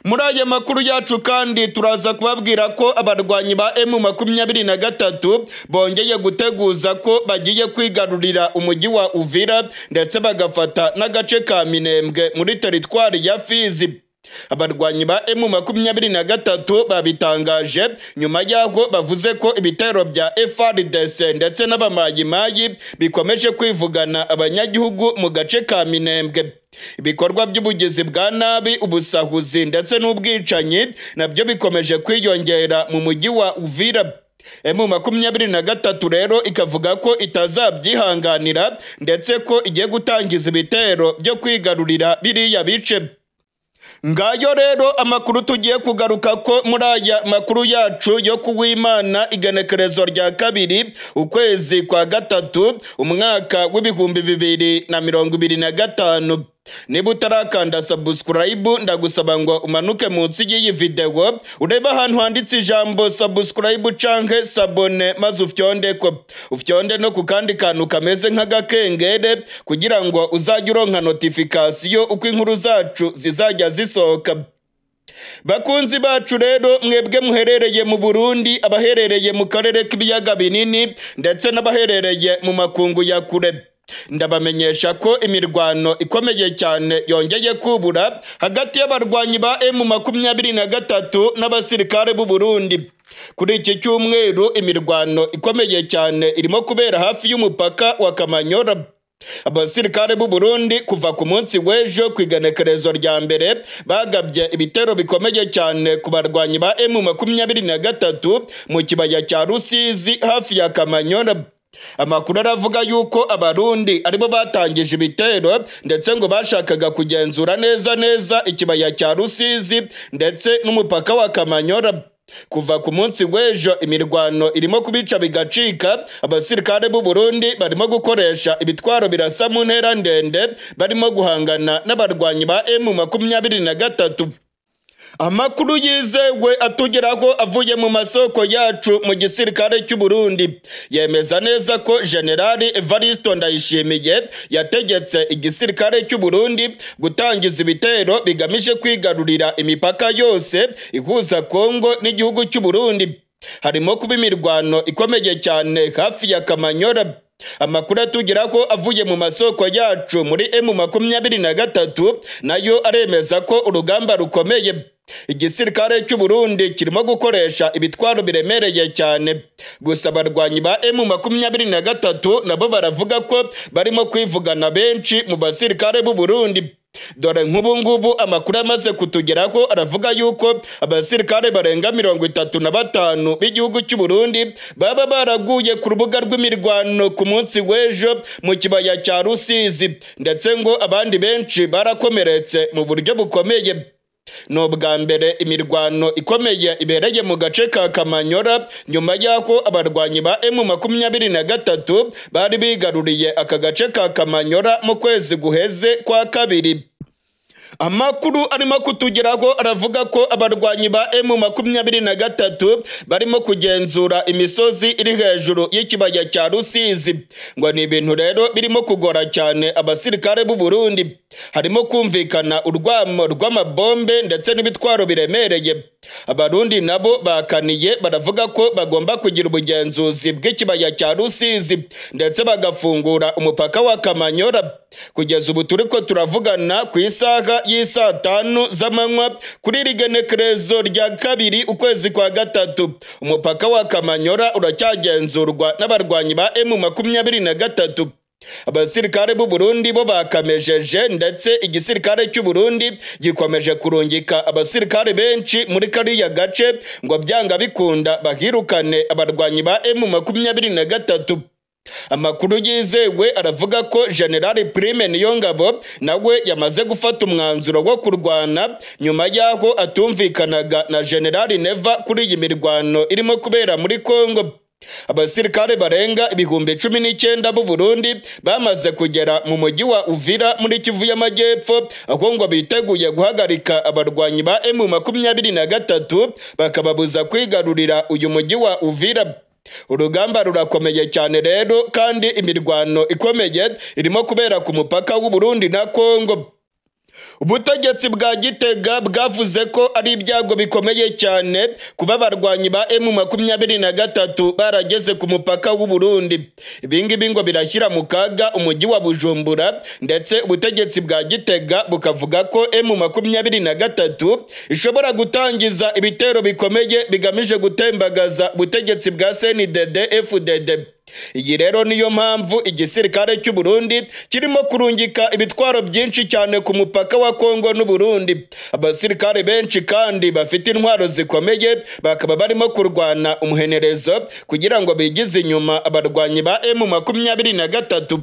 Muri aya makuru yacu kandi turaza kubabwira ko abarwanyi ba M23 bongeye guteguza ko bagiye kwigarurira umujyi wa Uvira ndetse bagafata n'agace ka Minembwe muri teritwari ya Fizi. Abarwanyi ba M23 babitangaje nyuma yaho bavuze ko ibitero bya FARDC ndetse n'abamayimayi bikomeje kwivugana abanyagihugu mu gace ka Minembwe. Ibikorwa by'ubugizi bwa nabi, ubusahuzi ndetse n'ubwicanyi nabyo bikomeje kwiyongera mu mujyi wa Uvira. M23 rero ikavuga ko itazabyihanganira ndetse ko igiye gutangiza ibitero byo kwigarurira biriya bice. Ngayo rero amakuru tugiye kugaruka ko muri aya makuru yacu yo kuwimana igenekerezo rya 2 ukwezi kwa 3 umwaka w'ibihumbi 2025. Niba utarakanda subscribe ndagusaba ngo umanuke munsi y'iyi video ureba ahantu handitse ijambo subscribe canke sabone maze ufyonde no ku kandi kantu kameze nk'agakengere kugira ngo uzajye uronka notification uko inkuru zacu zizajya zisohoka. Bakunzi bacu rero mwebwe muherereye mu Burundi, abaherereye mu karere k'ibiyaga binini ndetse n'abaherereye mu makungu ya kure, ndabamenyesha ko imirwano ikomeye cyane yongeye kubura hagati y'abarwanyi ba M23 n'abasirikare b'u Burundi. Kuri iki cyumweru imirwano ikomeye cyane irimo kubera hafi y'umupaka wa Kamanyora. Abasirikare b'u Burundi kuva ku munsi w'ejo ku igenekerezo rya mbere bagabye ibitero bikomeye cyane ku barwanyi ba M23 mu kibaya cya Rusizi hafi ya Kamanyora. Amakuru aravuga yuko abarundi aribo batangije ibitero ndetse ngo bashakaga kugenzura neza ikibaya cya Rusizi ndetse n'umupaka wa Kamanyora. Kuva ku munsi w'ejo imirwano irimo kubica bigacika. Abasirikare b'u Burundi barimo gukoresha ibitwaro birasa mu ntera ndende barimo guhangana n'abarwanyi ba M23. Amakuru yizewe atugeraho avuye mu masoko yacu mu gisirikare cy'u Burundi yemeza neza ko General Evariste Ndayishimiye yategetse igisirikare cy'u Burundi gutangiza ibitero bigamije kwigarurira imipaka yose ihuza Kongo n'igihugu cy'u Burundi. Harimo kuba imirwano ikomeye cyane hafi ya Kamanyora. Amakuru atugeraho avuye mu masoko yacu muri M23 nayo aremeza ko urugamba rukomeye. igisirikare cy'u Burundi kirimo gukoresha ibitwaro biremereye cyane. Gusa abarwanyi ba M23 nabo baravuga ko barimo kwivugana benshi mu basirikare b'u Burundi. Dore nk'ubu ngubu amakuru amaze kutugeraho aravuga yuko abasirikare barenga 35 b'igihugu cy'u Burundi baba baraguye ku rubuga rw'imirwano ku munsi w'ejo mu kibaya cya Rusizi, ndetse ngo abandi benshi barakomeretse mu buryo bukomeye. No bwa mbere imirwano ikomeye ibereye mu gace ka Kamanyora nyuma y'aho abarwanyi ba M23 bari bigaruriye aka gace ka Kamanyora mu kwezi guheze kwa kabiri. Amakuru arimo kutugeraho aravuga ko abarwanyi ba M23 barimo kugenzura imisozi iri hejuru y'ikibaya cya Rusizi. Ngo ni ibintu rero birimo kugora cyane abasirikare b'u Burundi. Harimo kumvikana urwamo rw'amabombe ndetse n'ibitwaro biremereye. Abarundi nabo bakaniye baravuga ko bagomba kugira ubugenzuzi bw'ikibaya cya Rusizi ndetse bagafungura umupaka wa Kamanyora. Kugeza ubu turiko turavugana ku isaha y'isa 5 z'amanywa kuri rigenekerezo rya kabiri ukwezi kwa gatatu, umupaka wa Kamanyora uracyagenzurwa n'abarwanyi ba M23. Abasirikare b'u Burundi bo bakamejeje, ndetse igisirikare cy'u Burundi gikomeje kurungika abasirikare benshi muri kariya gace ngo byanga bikunda bahirukane abarwanyi ba M23. Amakuru yizewe aravuga ko General Prime Niyongabo nawe yamaze gufata umwanzuro wo kurwana nyuma y'aho atumvikanaga na General Neva kuri iyi mirwano irimo kubera muri Kongo. Abasirikare barenga 19,000 b'u Burundi bamaze kugera mu mujyi wa Uvira muri Kivu y'Amajyepfo, aho ngo biteguye guhagarika abarwanyi ba M23 bakababuza kwigarurira uyu mujyi wa Uvira. Urugamba rurakomeye cyane rero, kandi imirwano ikomeye irimo kubera ku mupaka w'u Burundi na Kongo. Ubutegetsi bwa Gitega bwavuze ko ari ibyago bikomeye cyane kuba abarwanyi ba M23 barageze ku mupaka w'u Burundi. Ibingibi ngo birashyira mu kaga umujyi wa Bujumbura, ndetse ubutegetsi bwa Gitega bukavuga ko M23 ishobora gutangiza ibitero bikomeye bigamije gutembagaza ubutegetsi bwa CNDD-FDD. Iyi rero niyo mpamvu igisirikare cy'u Burundi kirimo kurungika ibitwaro byinshi cyane ku mupaka wa Kongo n'u Burundi. Abasirikare benshi kandi bafite intwaro zikomeye bakaba barimo kurwana umuhenerezo kugira ngo bigize inyuma abarwanyi ba M23.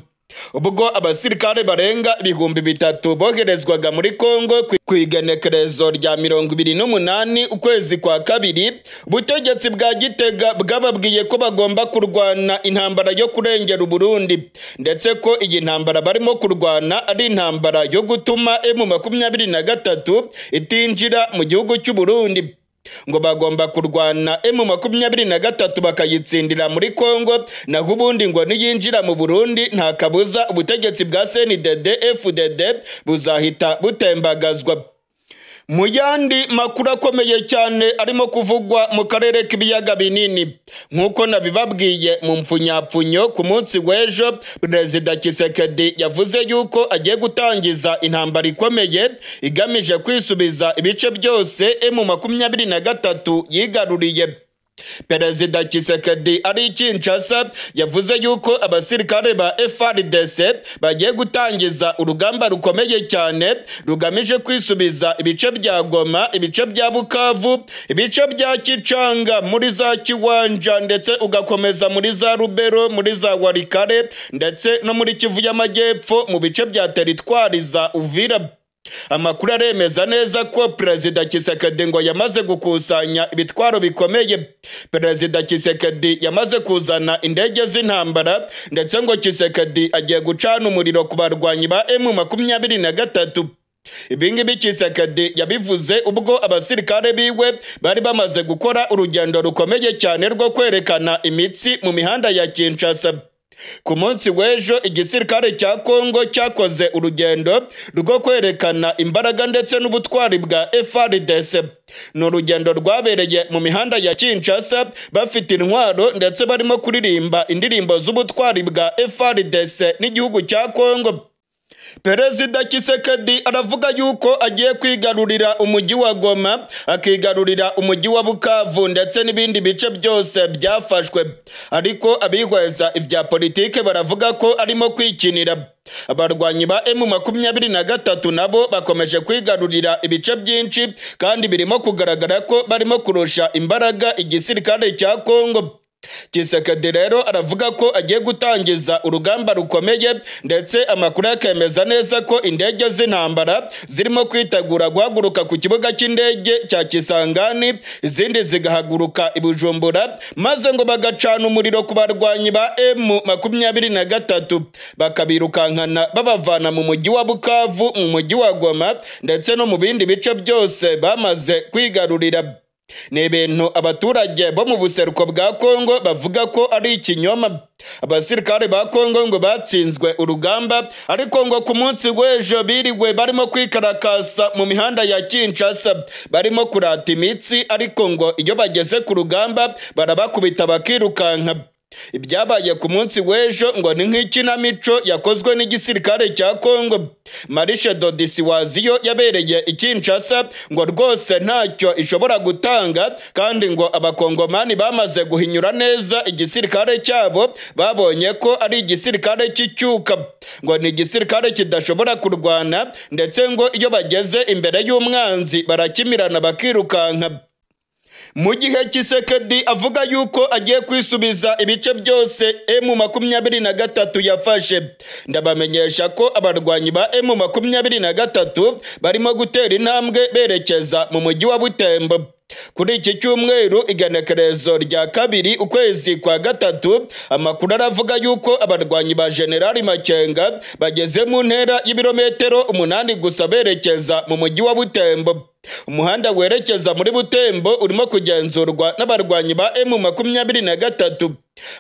Ubwo abasirikare barenga 3,000 boherezwaga muri Kongo ku igenekerezo rya 28 ukwezi kwa kabiri, ubutegetsi bwa Gitega bwababwiye ko bagomba kurwana intambara yo kurengera u Burundi, ndetse ko iyi ntambara barimo kurwana ari intambara yo gutuma M23 itinjira mu gihugu cy'u Burundi. Ngo bagomba kurwana M23 bakayitsindira muri Kongo, naho ubundi ngo niyinjira mu Burundi nta kabuza ubutegetsi bwa CNDD-FDD buzahita butembagazwa. Mu yandi makuru akomeye cyane arimo kuvugwa mu karere k'ibiyaga binini, nk'uko nabibabwiye mu mfunyapfunyo ku munsi w'ejo, Perezida Tshisekedi yavuze yuko agiye gutangiza intambara ikomeye igamije kwisubiza ibice byose M23 yigaruriye. Perezida Tshisekedi ari Kinshasa yavuze yuko abasirikare ba FARDC bagiye gutangiza urugamba rukomeye cyane rugamije kwisubiza ibice bya Goma, ibice bya Bukavu, ibice bya Kicanga, muri za Kiwanja, ndetse ugakomeza muri za Rubero, muri za Warikare, ndetse no muri Kivu y'Amajyepfo mu bice bya teritwari za Uvira. Amakuru aremeza neza ko Perezida Tshisekedi ngo yamaze gukusanya ibitwaro bikomeye. Perezida Tshisekedi yamaze kuzana indege z'intambara, ndetse ngo Tshisekedi agiye gucana umuriro ku barwanyi ba M23. Ibingibi Tshisekedi yabivuze ubwo abasirikare biwe bari bamaze gukora urugendo rukomeye cyane rwo kwerekana imitsi mu mihanda ya Kinshasa. Ku munsi w'ejo igisirikare cya Kongo cyakoze urugendo rwo kwerekana imbaraga ndetse n'ubutwari bwa FARDC. Ni urugendo rwabereye mu mihanda ya Kinshasa bafite intwaro, ndetse barimo kuririmba indirimbo z'ubutwari bwa FARDC n'igihugu cya Kongo. Perezida Tshisekedi aravuga yuko agiye kwigarurira umujyi wa Goma, akigarurira umujyi wa Bukavu ndetse n'ibindi bice byose byafashwe, ariko abihweza ivya politike baravuga ko arimo kwikinira. Abarwanyi ba M23 nabo bakomeje kwigarurira ibice byinshi kandi birimo kugaragara ko barimo kurusha imbaraga igisirikare cya Kongo. Tshisekedi rero aravuga ko agiye gutangiza urugamba rukomeye, ndetse amakuru akemeza neza ko indege z'intambara zirimo kwitegura guhaguruka ku kibuga cy'indege cya Kisangani, izindi zigahaguruka i Bujumbura, maze ngo bagacana umuriro ku barwanyi ba M23 bakabirukankana babavana mu mujyi wa Bukavu, mu mujyi wa Goma ndetse no mu bindi bice byose bamaze kwigarurira. Ni ibintu abaturage bo mu buseruko bwa Kongo bavuga ko ari ikinyoma. Abasirikare ba Kongo ngo batsinzwe urugamba, ariko ngo ku munsi w'ejo biriwe barimo kwikarakasa mu mihanda ya Kinshasa, barimo kurata imitsi, ariko ngo iyo bageze ku rugamba barabakubita bakirukanka. Ibyabaye ku munsi w'ejo ngo ni nk'ikinamico yakozwe n'igisirikare cya Kongo. Marishe Dodisiwaziyo yabereye i Kinshasa ngo rwose ntacyo ishobora gutanga, kandi ngo abakongomani bamaze guhinyura neza igisirikare cyabo, babonye ko ari igisirikare cy'icyuka, ngo ni igisirikare kidashobora kurwana, ndetse ngo iyo bageze imbere y'umwanzi barakimirana bakirukanka. Mu gihe Tshisekedi avuga yuko agiye kwisubiza ibice byose M23 yafashe, ndabamenyesha ko abarwanyi ba M23 barimo gutera intambwe berekeza mu mujyi wa Butembo. Kuri iki cyumweru igenekerezo rya kabiri ukwezi kwa gatatu, amakuru aravuga yuko abarwanyi ba General Makenga bageze mu ntera y'ibirometero 8 gusa berekeza mu mujyi wa Butembo. Umuhanda werekeza muri Butembo urimo kugenzurwa n'abarwanyi ba M23.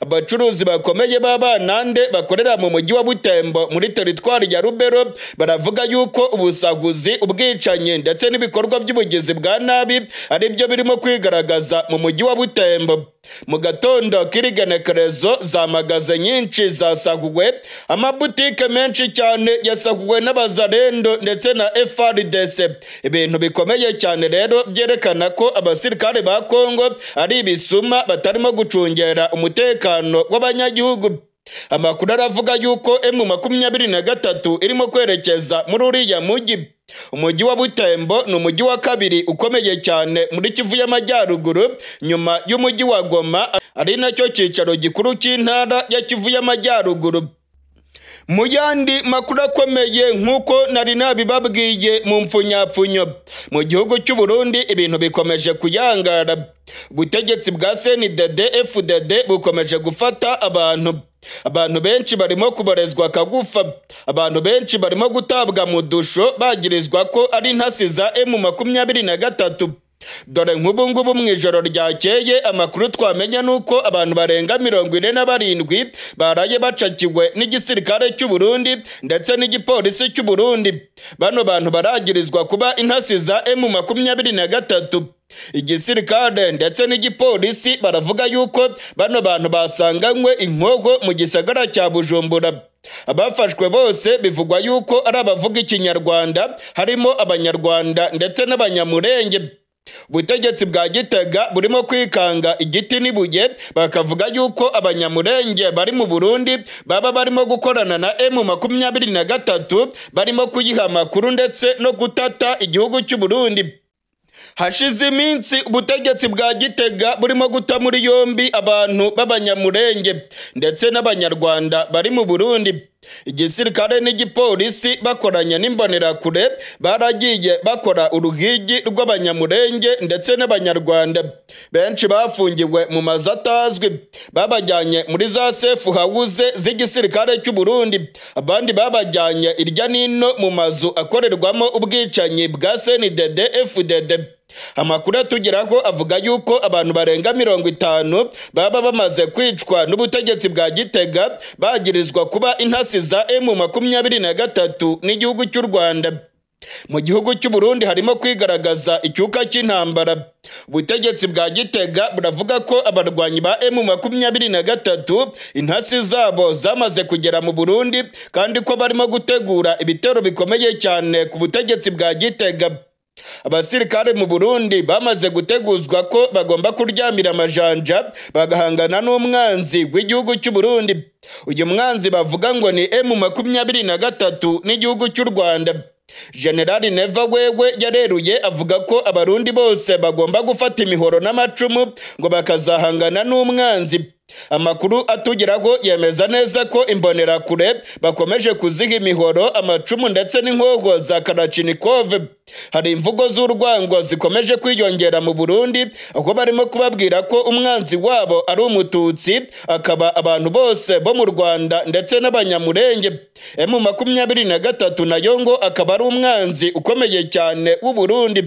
Abacuruzi bakomeye b'Abanande bakorera mu mujyi wa Butembo muri teritwari ya Rubero baravuga yuko ubusahuzi, ubwicanyi ndetse n'ibikorwa by'ubugizi bwa nabi ari byo birimo kwigaragaza mu mujyi wa Butembo. Mu gatondo k'irigenekerezo za magaze nyinshi zasahuwe, amabutike menshi cyane yasahuwe n'abazarendo ndetse na FARDC. Ibintu bikomeye cyane rero byerekana ko abasirikare ba Kongo ari ibisuma batarimo gucungera umutekano w'abanyagihugu. Amakuru aravuga yuko M23 irimo kwerekeza muri uriya mujyi. Umujyi wa Butembo ni umujyi wa kabiri ukomeye cyane muri Kivu y'Amajyaruguru, nyuma y'umujyi wa Goma, ari nacyo cyicaro gikuru cy'intara ya Kivu y'Amajyaruguru. Mu yandi makuru akomeye nk'uko nari nabibabwiye mu mfunyapfunyo, mu gihugu cy'u Burundi ibintu bikomeje kuyangara. Ubutegetsi bwa CNDD-FDD bukomeje gufata abantu benshi barimo kuborezwa kagufa, abantu benshi barimo gutabwa mu dusho bagirizwa ko ari intasi za M23. Dore nk'ubu ngubu mu ijoro ryakeye amakuru twamenye nuko abantu barenga 47 baraye bacakiwe n'igisirikare cy'u Burundi ndetse n'igipolisi cy'u Burundi. Bano bantu baragirizwa kuba intasi za M23. Igisirikare ndetse n'igipolisi baravuga yuko bano bantu basanganywe inkogo mu gisagara cya Bujumbura. Abafashwe bose bivugwa yuko ari abavuga ikinyarwanda, harimo abanyarwanda ndetse n'abanyamurenge. Ubutegetsi bwa Gitega burimo kwikanga igiti n'ibuye, bakavuga yuko abanyamurenge bari mu Burundi baba barimo gukorana na M23, barimo kuyiha amakuru ndetse no gutata igihugu cy'u Burundi. Hashize iminsi ubutegetsi bwa Gitega burimo guta muri yombi abantu b'abanyamurenge ndetse n'abanyarwanda bari mu Burundi. Igisirikare n'igipolisi bakoranye n'imbonerakure baragiye bakora uruhigi rw'abanyamurenge ndetse n'abanyarwanda. Benshi bafungiwe mu mazu atazwi, babajyanye muri za safe house z'igisirikare cy'u Burundi, abandi babajyanye irya nino mu mazu akorerwamo ubwicanyi bwa CNDD-FDD. Amakuru atugeraho avuga yuko abantu barenga 50 baba bamaze kwicwa n'ubutegetsi bwa Gitega bagirizwa kuba intasi za M23 n'igihugu cy'u Rwanda. Mu gihugu cy'u Burundi harimo kwigaragaza icyuka cy'intambara. Ubutegetsi bwa Gitega buravuga ko abarwanyi ba M23 intasi zabo zamaze kugera mu Burundi kandi ko barimo gutegura ibitero bikomeye cyane ku butegetsi bwa Gitega. Abasirikare mu Burundi bamaze guteguzwa ko bagomba kuryamira amajanja bagahangana n'umwanzi w'igihugu cy'u Burundi. Uyu mwanzi bavuga ngo ni M23 n'igihugu cy'u Rwanda. General Neva wewe yareruye avuga ko abarundi bose bagomba gufata imihoro n'amacumu ngo bakazahangana n'umwanzi. Amakuru atugeraho yemeza neza ko imbonerakure bakomeje kuziha imihoro, amacumu ndetse n'inkoho za Kalashnikov. Hari imvugo z'urwango zikomeje kwiyongera mu Burundi aho barimo kubabwira ko umwanzi wabo ari umututsi, akaba abantu bose bo mu Rwanda ndetse n'abanyamurenge. M23 nayo ngo akaba ari umwanzi ukomeye cyane w'u Burundi.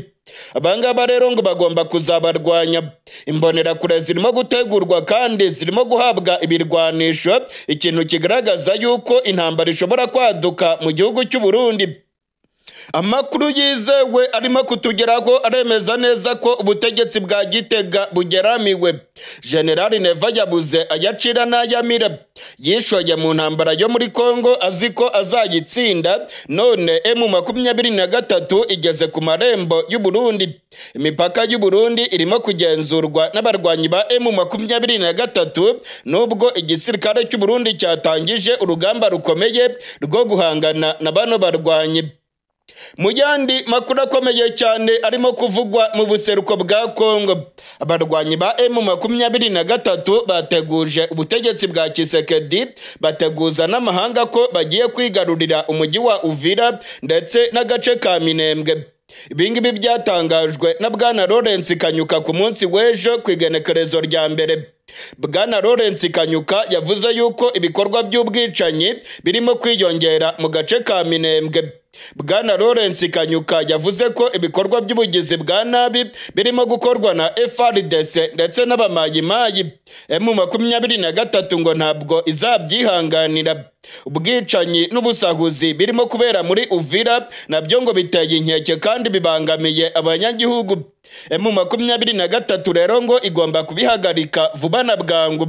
Abangaba rero ngo bagomba kuzabarwanya. Imbonerakure zirimo gutegurwa kandi zirimo guhabwa ibirwanisho, ikintu kigaragaza yuko intambara ishobora kwaduka mu gihugu cy'u Burundi. Amakuru yizewe arimo kutugeraho aremeza neza ko ubutegetsi bwa Gitega bugeramiwe. General Neva yabuze ayacira n'ayamira. Yishoye mu ntambara yo muri Kongo azi ko azayitsinda, none M23 igeze ku marembo y'u Burundi. Imipaka y'u Burundi irimo kugenzurwa n'abarwanyi ba M23 nubwo igisirikare cy'u Burundi cyatangije urugamba rukomeye rwo guhangana na bano barwanyi. Mu yandi makuru akomeye cyane arimo kuvugwa mu buseruko bwa Kongo, abarwanyi ba M23 bateguje ubutegetsi bwa Kisekedi, bateguza n'amahanga ko bagiye kwigarurira umujyi wa Uvira ndetse n'agace ka Minembwe. Ibingibi byatangajwe na Bwana Lawrence Kanyuka ku munsi w'ejo ku igenekerezo rya mbere. Bwana Lawrence Kanyuka yavuze yuko ibikorwa by'ubwicanyi birimo kwiyongera mu gace ka Minembwe. Bwana Lawrence Kanyuka yavuze ko ibikorwa by'ubugizi bwa nabi birimo gukorwa na FARDC ndetse n'abamayimayi. M23 ngo ntabwo izabyihanganira. Ubwicanyi n'ubusahuzi birimo kubera muri Uvira nabyo ngo biteye inkeke kandi bibangamiye abanyagihugu. M23 rero ngo igomba kubihagarika vuba na bwangu.